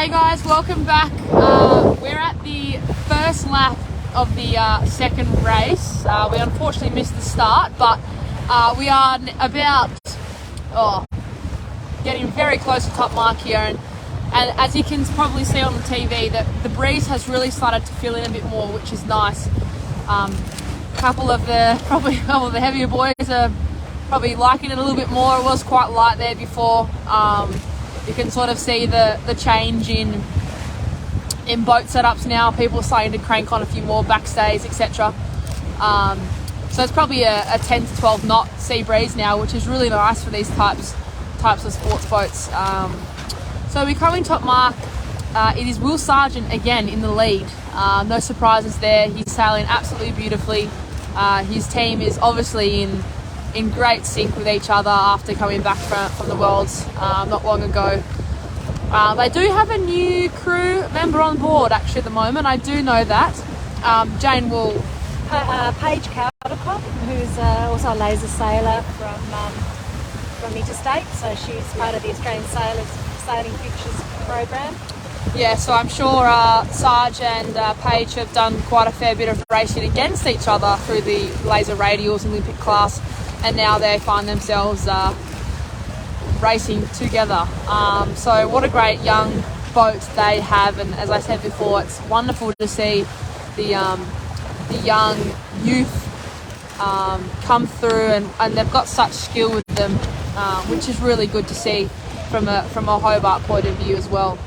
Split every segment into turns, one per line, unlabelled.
Hey guys, welcome back. We're at the first lap of the second race. We unfortunately missed the start, but we are about getting very close to top mark here, and as you can probably see on the TV, that the breeze has really started to fill in a bit more, which is nice. Couple of the heavier boys are probably liking it a little bit more. It was quite light there before. You can sort of see the change in boat setups now. People are starting to crank on a few more backstays, etc. So it's probably a 10 to 12 knot sea breeze now, which is really nice for these types of sports boats. So we're coming top mark. It is Will Sargent again in the lead. No surprises there. He's sailing absolutely beautifully. His team is obviously in great sync with each other after coming back from the Worlds not long ago. They do have a new crew member on board actually at the moment. I do know that. Jane will...
Paige Caldecott, who's also a laser sailor from Interstate, so she's part of the Australian Sailors Sailing Futures program.
Yeah, so I'm sure Sarge and Paige have done quite a fair bit of racing against each other through the laser radials Olympic class, and now they find themselves racing together. So what a great young boat they have, and as I said before, it's wonderful to see the young youth come through, and they've got such skill with them, which is really good to see from a Hobart point of view as well.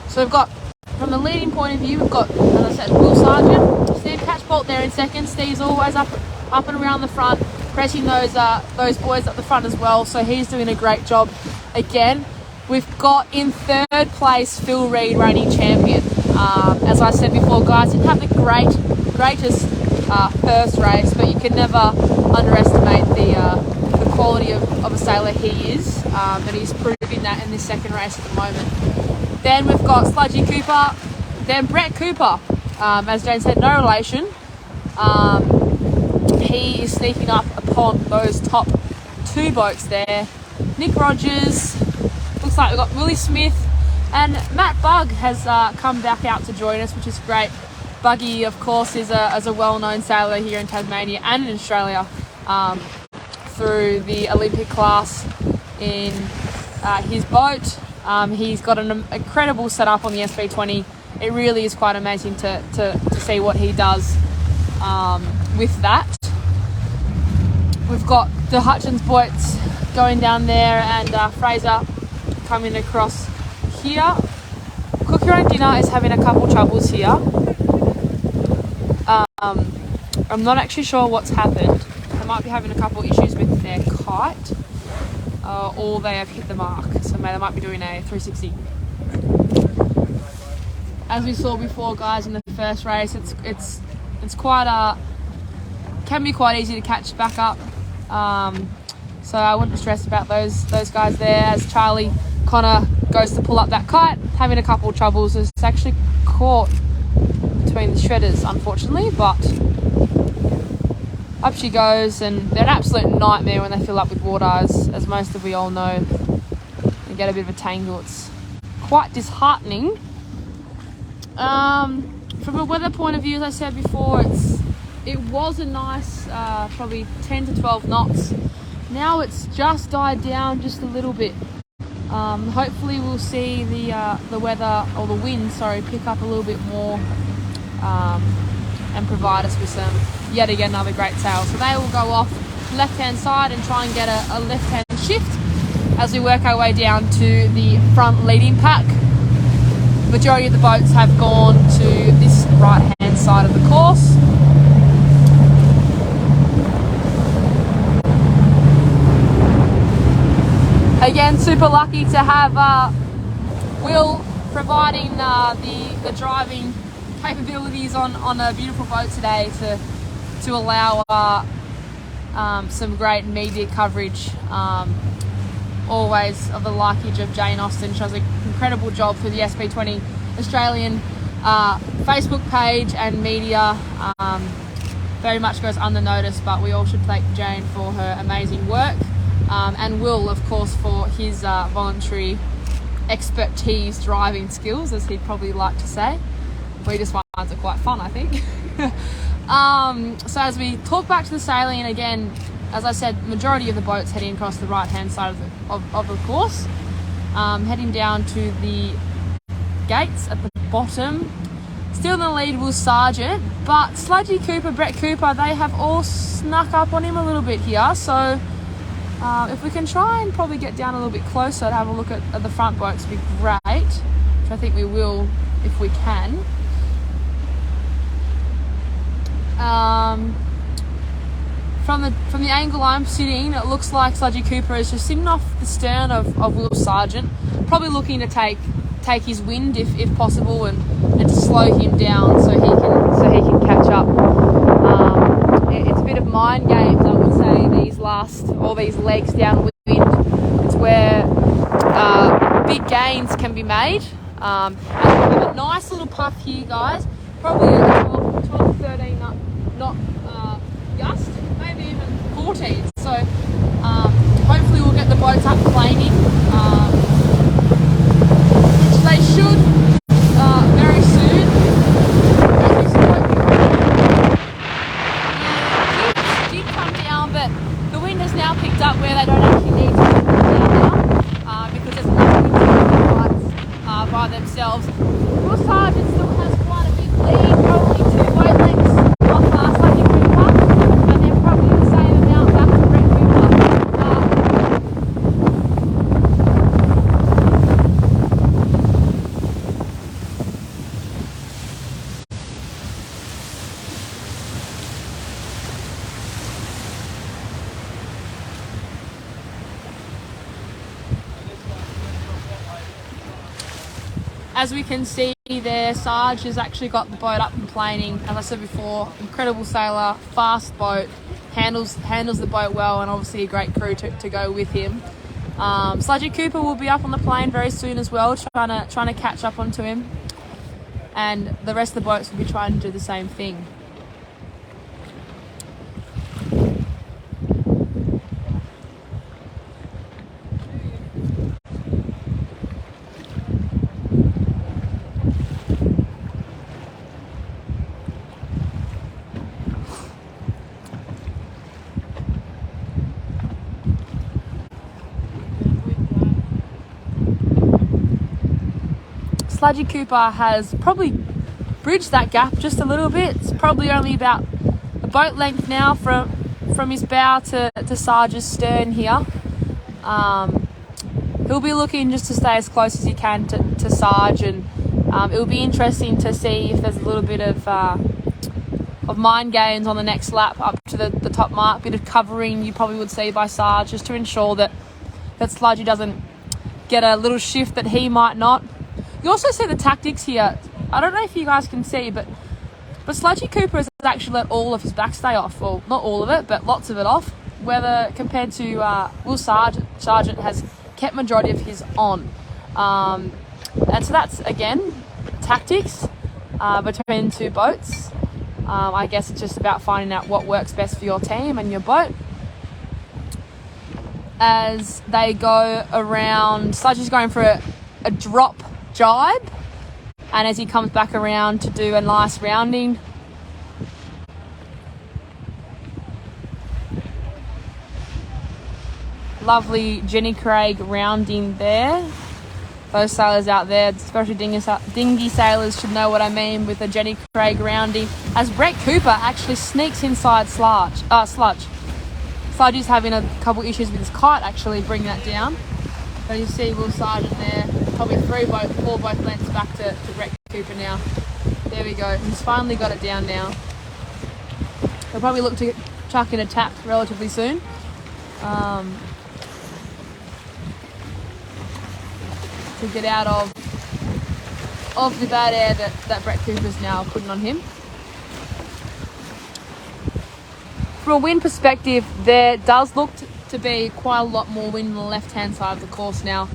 So we've got, from the leading point of view, we've got, as I said, Will Sargent, Steve Catchbolt there in second. Steve's always up and around the front, pressing those boys up the front as well. So he's doing a great job again. We've got in third place Phil Reid, reigning champion. As I said before, guys, didn't have the greatest first race, but you can never underestimate the quality of a sailor he is, and he's proving that in this second race at the moment. Then we've got Sludgy Cooper, then Brett Cooper. As Jane said, no relation. He is sneaking up upon those top two boats there. Nick Rogers, looks like we've got Willie Smith, and Matt Bugg has come back out to join us, which is great. Buggy, of course, is a well-known sailor here in Tasmania and in Australia through the Olympic class in his boat. He's got an incredible setup on the SB20. It really is quite amazing to see what he does with that. We've got the Hutchins boats going down there, and Fraser coming across here. Cook Your Own Dinner is having a couple troubles here. I'm not actually sure what's happened. They might be having a couple issues with their kite, or they have hit the mark, so they might be doing a 360. As we saw before, guys, in the first race, it's quite can be quite easy to catch back up. So I wouldn't stress about those guys there. As Charlie Connor goes to pull up that kite, having a couple of troubles. It's actually caught between the shredders, unfortunately, but up she goes, and they're an absolute nightmare when they fill up with water, as most of we all know. They get a bit of a tangle. It's quite disheartening. From a weather point of view, as I said before, it was a nice probably 10 to 12 knots. Now it's just died down just a little bit. Hopefully we'll see the weather, or the wind, pick up a little bit more and provide us with yet again another great sail. So they will go off left hand side and try and get a left hand shift as we work our way down to the front leading pack. Majority of the boats have gone to this right hand side of the course. Again, super lucky to have Will providing the driving capabilities on a beautiful boat today to allow some great media coverage. Always of the likage of Jane Austen. She does an incredible job through the SB20 Australian Facebook page and media. Very much goes unnoticed, but we all should thank Jane for her amazing work, and Will, of course, for his voluntary expertise driving skills, as he'd probably like to say. We just finds it quite fun, I think. So as we talk back to the sailing, again, as I said, majority of the boats heading across the right hand side of the course, heading down to the gates at the bottom. Still in the lead was Sargent, but Sludgy Cooper, Brett Cooper, they have all snuck up on him a little bit here. So if we can try and probably get down a little bit closer to have a look at the front boats, would be great, which I think we will if we can. From the angle I'm sitting, it looks like Sludgy Cooper is just sitting off the stern of Will Sargent, probably looking to take his wind if possible, and to slow him down so he can catch up. It's a bit of mind games, I would say, all these legs downwind. It's where big gains can be made. And we have a nice little puff here, guys. Probably a 12, 13 knot gust, maybe even 14. So hopefully we'll get the boats up planing, which they should very soon. Yeah, did come down, but the wind has now picked up where they don't actually need to come down now, because there's no wind lights by themselves. Will Sargent still has quite a big lead, probably 2 boat lengths off Sludgy Cooper, and then probably the same amount back to Brett Cooper. As we can see there, Sarge has actually got the boat up and planing. As I said before, incredible sailor, fast boat, handles the boat well, and obviously a great crew to go with him. Sludgy Cooper will be up on the plane very soon as well, trying to catch up onto him, and the rest of the boats will be trying to do the same thing. Sludgy Cooper has probably bridged that gap just a little bit. It's probably only about a boat length now from his bow to Sarge's stern here. He'll be looking just to stay as close as he can to Sarge, and it'll be interesting to see if there's a little bit of mind gains on the next lap up to the top mark. Bit of covering you probably would see by Sarge, just to ensure that Sludgy doesn't get a little shift that he might not. You also see the tactics here. I don't know if you guys can see, but Sludgy Cooper has actually let all of his backstay off. Well, not all of it, but lots of it off. Whether compared to Will Sargent has kept majority of his on. And so that's, again, tactics between two boats. I guess it's just about finding out what works best for your team and your boat. As they go around, Sludgy's going for a drop jibe, and as he comes back around to do a nice rounding, lovely Jenny Craig rounding there. Those sailors out there, especially dinghy sailors, should know what I mean with the Jenny Craig rounding, as Brett Cooper actually sneaks inside Sludge. Sludgy's having a couple issues with his kite, actually bring that down. But you see Will Sargent there, probably 4 boat lengths back to Brett Cooper now. There we go. He's finally got it down now. He'll probably look to chuck in a tap relatively soon. To get out of the bad air that Brett Cooper's now putting on him. From a wind perspective, there does look to be quite a lot more wind on the left-hand side of the course now,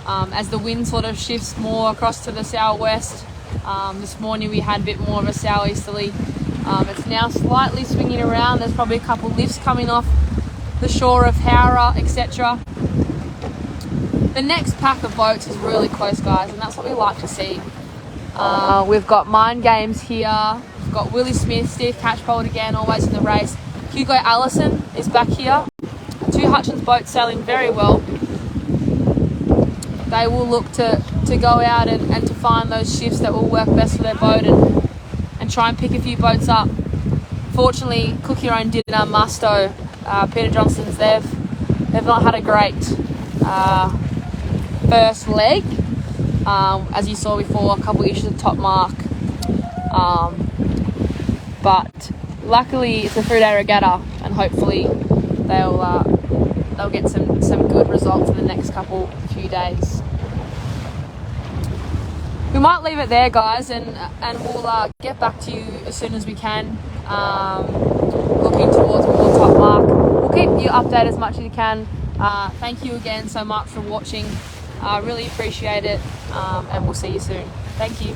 as the wind sort of shifts more across to the southwest. This morning we had a bit more of a southeasterly. It's now slightly swinging around. There's probably a couple lifts coming off the shore of Howrah, etc. The next pack of boats is really close, guys, and that's what we like to see. We've got Mind Games here. We've got Willie Smith, Steve Catchpole again, always in the race. Hugo Allison is back here. 2 Hutchins boats sailing very well. They will look to go out and to find those shifts that will work best for their boat and try and pick a few boats up. Fortunately, Cook Your Own Dinner, Musto, Peter Johnston's, they've not had a great first leg. As you saw before, a couple issues of top mark. But luckily it's a 3-day regatta, and hopefully they'll get some good results in the next few days. We might leave it there, guys, and we'll get back to you as soon as we can. Looking towards more top mark. We'll keep you updated as much as you can. Thank you again so much for watching. I really appreciate it, and we'll see you soon. Thank you.